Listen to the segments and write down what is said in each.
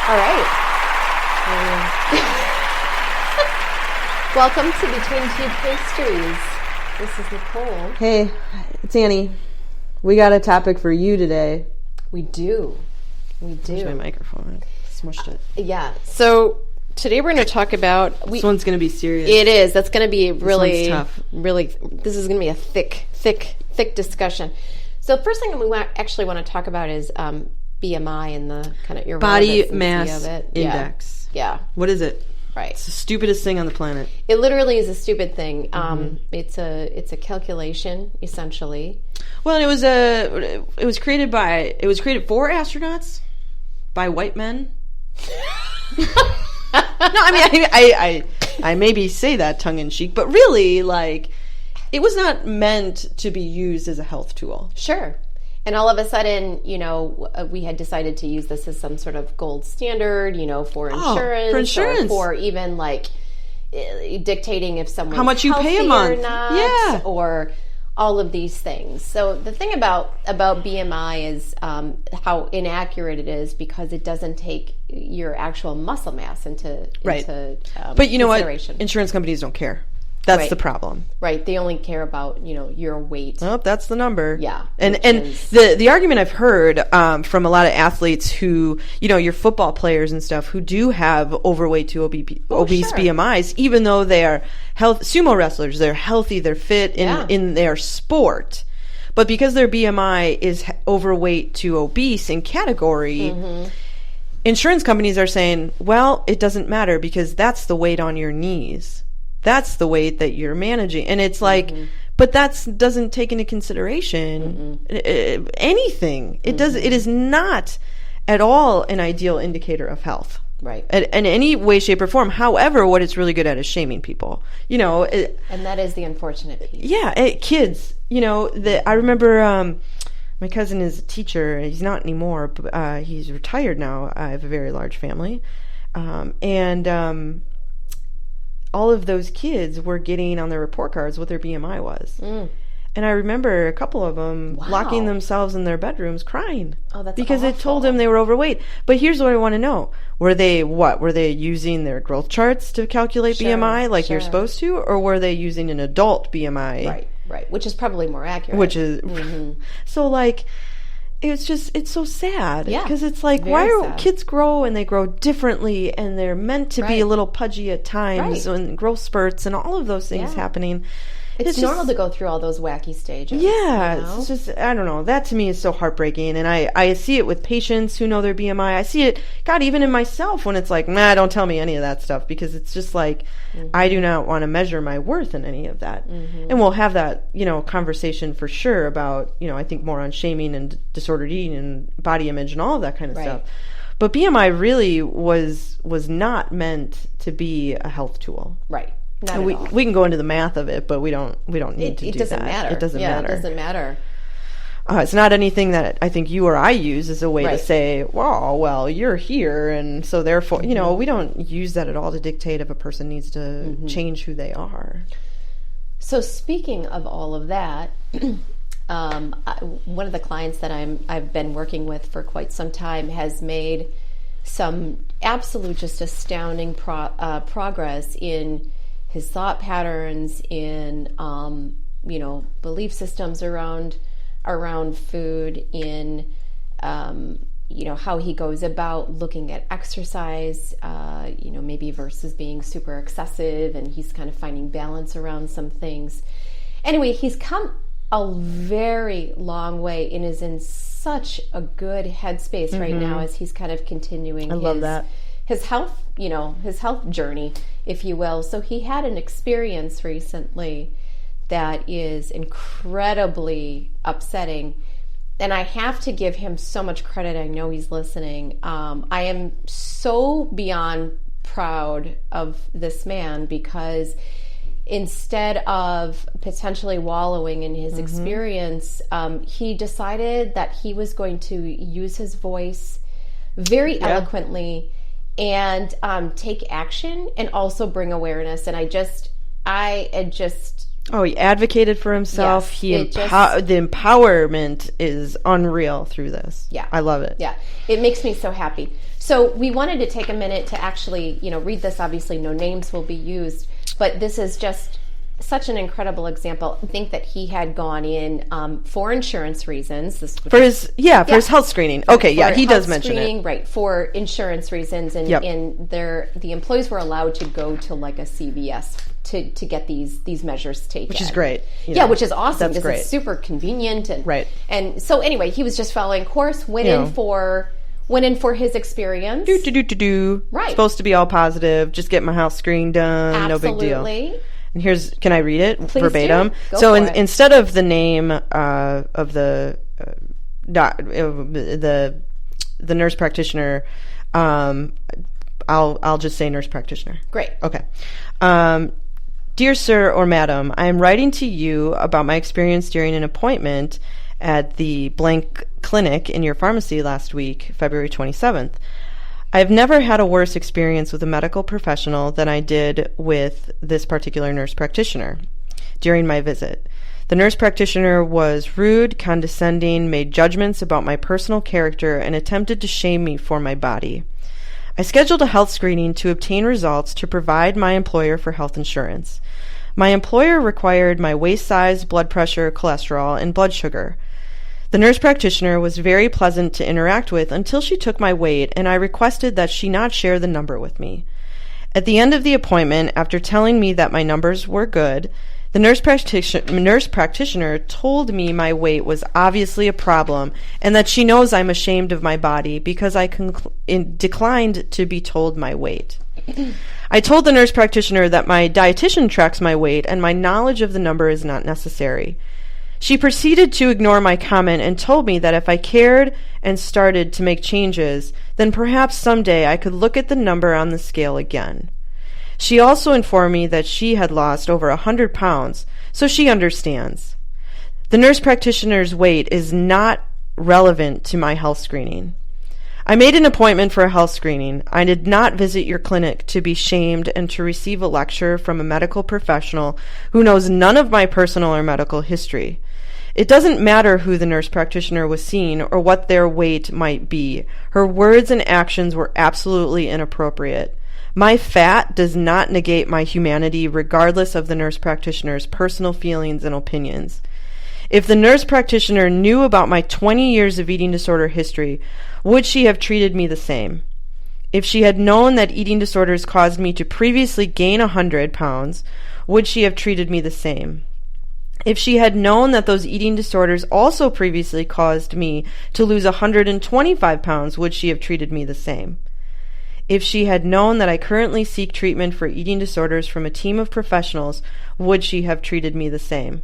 All right. Welcome to Between Two Pastries. This is Nicole. Hey, it's Annie. We got a topic for you today. We do. Where's my microphone? I smushed it. Yeah. So today we're going to talk about... This one's going to be serious. It is. That's going to be really... This one's tough. Really, this is going to be a thick discussion. So the first thing we actually want to talk about is BMI and the kind of your body mass of it. index. Yeah. What is it? Right. It's the stupidest thing on the planet. It literally is a stupid thing. It's a calculation essentially. Well, it was created for astronauts by white men. No, I mean I maybe say that tongue in cheek, but really, like, it was not meant to be used as a health tool. Sure. And all of a sudden, we had decided to use this as some sort of gold standard, for insurance. For insurance. Or for even, like, dictating if someone's how much you pay a month. Or not. Yeah. Or all of these things. So the thing about BMI is how inaccurate it is because it doesn't take your actual muscle mass into but you know what? consideration. Insurance companies don't care. That's Right. the problem. Right. They only care about, your weight. Oh, that's the number. Yeah. And the argument I've heard from a lot of athletes who, your football players and stuff who do have overweight to obese sure. BMIs, even though they are sumo wrestlers, they're healthy, they're fit in their sport. But because their BMI is overweight to obese in category, insurance companies are saying, well, it doesn't matter because that's the weight on your knees. That's the weight that you're managing. And it's like, but that doesn't take into consideration anything. It does. It is not at all an ideal indicator of health. Right. In any way, shape, or form. However, what it's really good at is shaming people. And that is the unfortunate piece. Yeah. Kids, I remember my cousin is a teacher. He's not anymore, but he's retired now. I have a very large family. All of those kids were getting on their report cards what their BMI was. And I remember a couple of them locking themselves in their bedrooms crying. Oh, that's because awful. it told them they were overweight. But here's what I want to know. Were they using their growth charts to calculate BMI like you're supposed to? Or were they using an adult BMI? Right. Which is probably more accurate. Which is... So, like... It's so sad. Yeah. Because it's like, why do kids grow and they grow differently and they're meant to be a little pudgy at times and growth spurts and all of those things happening. It's normal to go through all those wacky stages. Yeah. It's just, I don't know. That to me is so heartbreaking. And I see it with patients who know their BMI. I see it, God, even in myself when it's like, nah, don't tell me any of that stuff because it's just like, I do not want to measure my worth in any of that. And we'll have that, conversation for sure about, I think more on shaming and disordered eating and body image and all of that kind of stuff. But BMI really was not meant to be a health tool. Right. And we can go into the math of it, but we don't need to do that. It doesn't matter. It doesn't matter. It doesn't matter. It's not anything that I think you or I use as a way to say, well, you're here, and so therefore, we don't use that at all to dictate if a person needs to change who they are. So speaking of all of that, one of the clients that I've been working with for quite some time has made some absolute, just astounding progress in his thought patterns, in belief systems around food, in how he goes about looking at exercise, maybe versus being super excessive, and he's kind of finding balance around some things. Anyway, he's come a very long way and is in such a good headspace right now as he's kind of continuing his health, his health journey, if you will. So he had an experience recently that is incredibly upsetting. And I have to give him so much credit. I know he's listening. I am so beyond proud of this man because instead of potentially wallowing in his experience, he decided that he was going to use his voice very eloquently and take action and also bring awareness. And I just Oh, he advocated for himself. Yes, The empowerment is unreal through this. Yeah. I love it. Yeah. It makes me so happy. So we wanted to take a minute to actually, read this. Obviously, no names will be used, but this is just such an incredible example. I think that he had gone in for insurance reasons. For his health screening. Okay, yeah, he does mention it. Right, for insurance reasons, and the employees were allowed to go to like a CVS to get these measures taken, which is great. Which is awesome. That's great. It's super convenient, and right. And so anyway, he was just following course. Went in for his experience. Right. Supposed to be all positive. Just get my health screen done. Absolutely. No big deal. And can I read it verbatim? So instead of the name of the nurse practitioner, I'll just say nurse practitioner. Great. Okay. Dear sir or madam, I am writing to you about my experience during an appointment at the blank clinic in your pharmacy last week, February 27th. I've never had a worse experience with a medical professional than I did with this particular nurse practitioner during my visit. The nurse practitioner was rude, condescending, made judgments about my personal character, and attempted to shame me for my body. I scheduled a health screening to obtain results to provide my employer for health insurance. My employer required my waist size, blood pressure, cholesterol, and blood sugar. The nurse practitioner was very pleasant to interact with until she took my weight, and I requested that she not share the number with me. At the end of the appointment, after telling me that my numbers were good, the nurse practitioner told me my weight was obviously a problem and that she knows I'm ashamed of my body because I declined to be told my weight. I told the nurse practitioner that my dietitian tracks my weight and my knowledge of the number is not necessary. She proceeded to ignore my comment and told me that if I cared and started to make changes, then perhaps someday I could look at the number on the scale again. She also informed me that she had lost over 100 pounds, so she understands. The nurse practitioner's weight is not relevant to my health screening. I made an appointment for a health screening. I did not visit your clinic to be shamed and to receive a lecture from a medical professional who knows none of my personal or medical history. It doesn't matter who the nurse practitioner was seeing or what their weight might be. Her words and actions were absolutely inappropriate. My fat does not negate my humanity regardless of the nurse practitioner's personal feelings and opinions. If the nurse practitioner knew about my 20 years of eating disorder history, would she have treated me the same? If she had known that eating disorders caused me to previously gain 100 pounds, would she have treated me the same? If she had known that those eating disorders also previously caused me to lose 125 pounds, would she have treated me the same? If she had known that I currently seek treatment for eating disorders from a team of professionals, would she have treated me the same?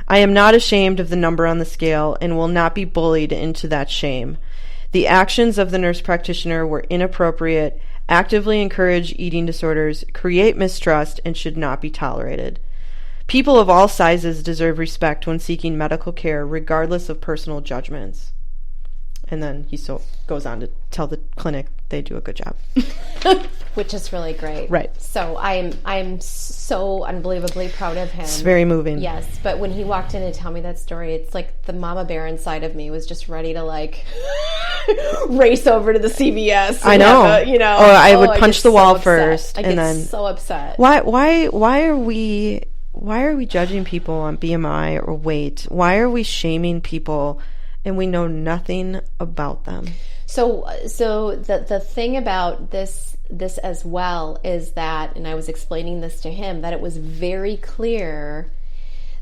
I am not ashamed of the number on the scale and will not be bullied into that shame. The actions of the nurse practitioner were inappropriate, actively encourage eating disorders, create mistrust, and should not be tolerated. People of all sizes deserve respect when seeking medical care, regardless of personal judgments. And then he goes on to tell the clinic they do a good job. Which is really great. Right. So I'm so unbelievably proud of him. It's very moving. Yes, but when he walked in to tell me that story, it's like the mama bear inside of me was just ready to like race over to the CVS. I know. Or I would punch the wall so first, I and get then so upset. Why are we judging people on BMI or weight? Why are we shaming people and we know nothing about them? So the thing about this as well is that, and I was explaining this to him, that it was very clear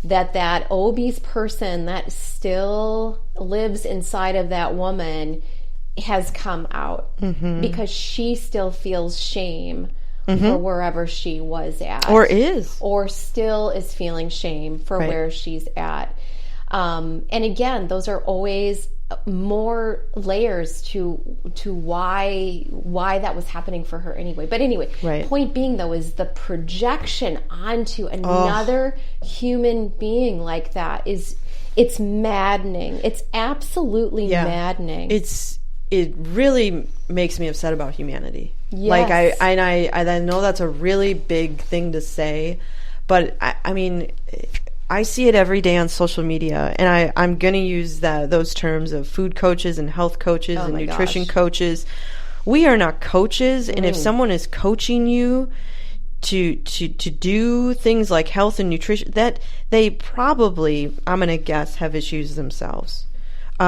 that obese person that still lives inside of that woman has come out because she still feels shame for wherever she was at. Or still is feeling shame for where she's at. And again, those are always more layers to why that was happening for her anyway. But anyway, point being though is the projection onto another human being like that it's maddening. It's absolutely maddening. It really makes me upset about humanity. Yes. Like I know that's a really big thing to say, But I mean, I see it every day on social media, and I'm going to use those terms of food coaches and health coaches and nutrition coaches. We are not coaches, and if someone is coaching you to do things like health and nutrition, that they probably, I'm going to guess, have issues themselves,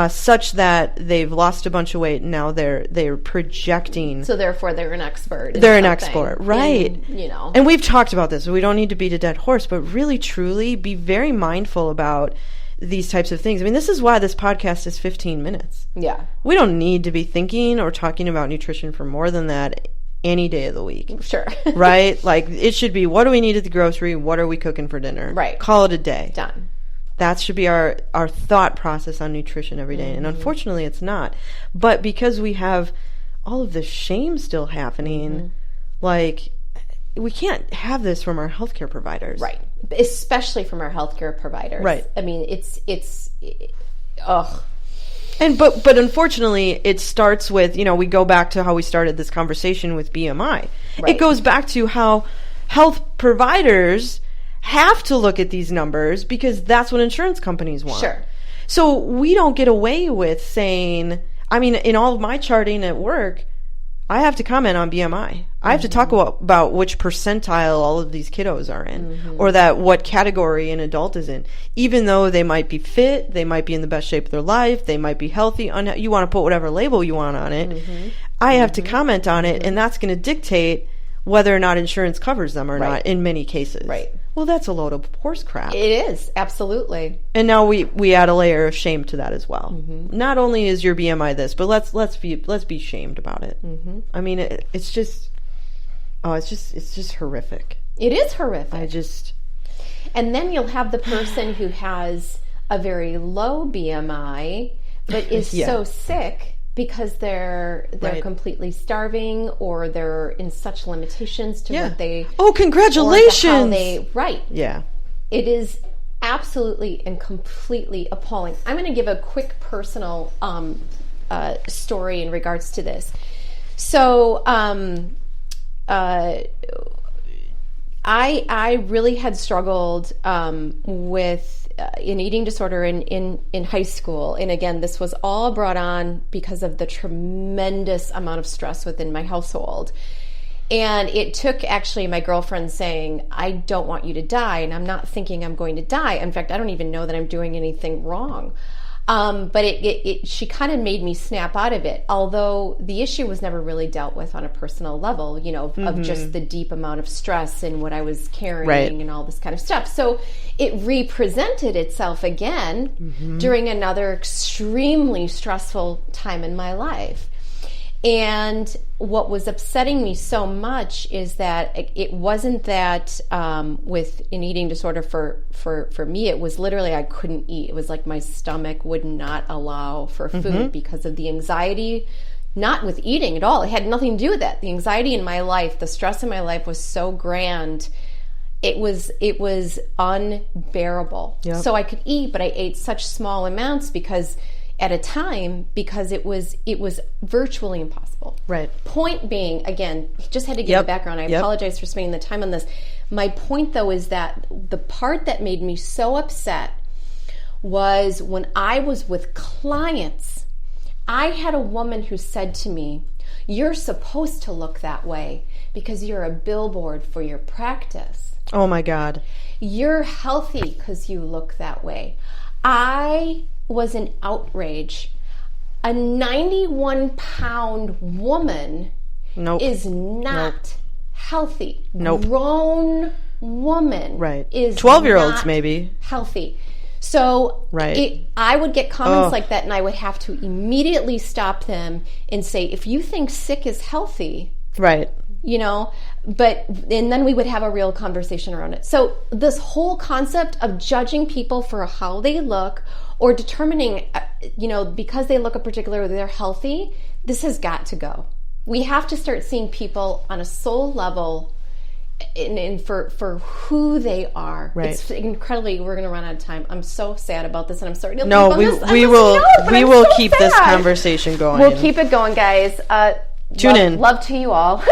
such that they've lost a bunch of weight and now they're projecting. So therefore, they're an expert. They're an expert, right? And, and we've talked about this. So we don't need to beat a dead horse, but really, truly, be very mindful about these types of things. I mean, this is why this podcast is 15 minutes. Yeah. We don't need to be thinking or talking about nutrition for more than that any day of the week. Sure. Right? Like, it should be, what do we need at the grocery? What are we cooking for dinner? Right. Call it a day. Done. That should be our thought process on nutrition every day. And unfortunately, it's not. But because we have all of this shame still happening, like, we can't have this from our healthcare providers. Right. Especially from our healthcare providers. Right. I mean, ugh. And but unfortunately, it starts with, we go back to how we started this conversation with BMI. Right. It goes back to how health providers have to look at these numbers because that's what insurance companies want. Sure. So we don't get away with saying, I mean, in all of my charting at work, I have to comment on BMI. I have to talk about which percentile all of these kiddos are in, or that what category an adult is in. Even though they might be fit, they might be in the best shape of their life, they might be healthy. You want to put whatever label you want on it. I have to comment on it, and that's going to dictate whether or not insurance covers them or not in many cases. Right. Well, that's a load of horse crap. It is, absolutely. And now we add a layer of shame to that as well. Not only is your BMI this, but let's be shamed about it. I mean, it's just horrific. It is horrific. And then you'll have the person who has a very low BMI, but is so sick because they're completely starving, or they're in such limitations to what they... Oh, congratulations! Yeah. It is absolutely and completely appalling. I'm going to give a quick personal story in regards to this. So, I really had struggled with an eating disorder in high school. And again, this was all brought on because of the tremendous amount of stress within my household. And it took actually my girlfriend saying, I don't want you to die. And I'm not thinking I'm going to die. In fact, I don't even know that I'm doing anything wrong. But she kind of made me snap out of it, although the issue was never really dealt with on a personal level, of just the deep amount of stress and what I was carrying and all this kind of stuff. So it represented itself again during another extremely stressful time in my life. And what was upsetting me so much is that it wasn't that with an eating disorder for me, it was literally I couldn't eat. It was like my stomach would not allow for food because of the anxiety, not with eating at all. It had nothing to do with that. The anxiety in my life, the stress in my life was so grand. It was unbearable. Yep. So I could eat, but I ate such small amounts because it was virtually impossible. Right. Point being, again, just had to give a background. I apologize for spending the time on this. My point, though, is that the part that made me so upset was when I was with clients. I had a woman who said to me, "You're supposed to look that way because you're a billboard for your practice." Oh, my God. You're healthy because you look that way. I was in outrage. A 91-pound woman is not healthy. Grown woman is 12-year-olds maybe healthy. So I would get comments like that, and I would have to immediately stop them and say, if you think sick is healthy, and then we would have a real conversation around it. So this whole concept of judging people for how they look, or determining, because they look a particular way, they're healthy, this has got to go. We have to start seeing people on a soul level and for who they are. Right. It's incredibly, we're going to run out of time. I'm so sad about this, and I'm sorry to leave on this. We will keep this conversation going. We'll keep it going, guys. Tune in. Love to you all.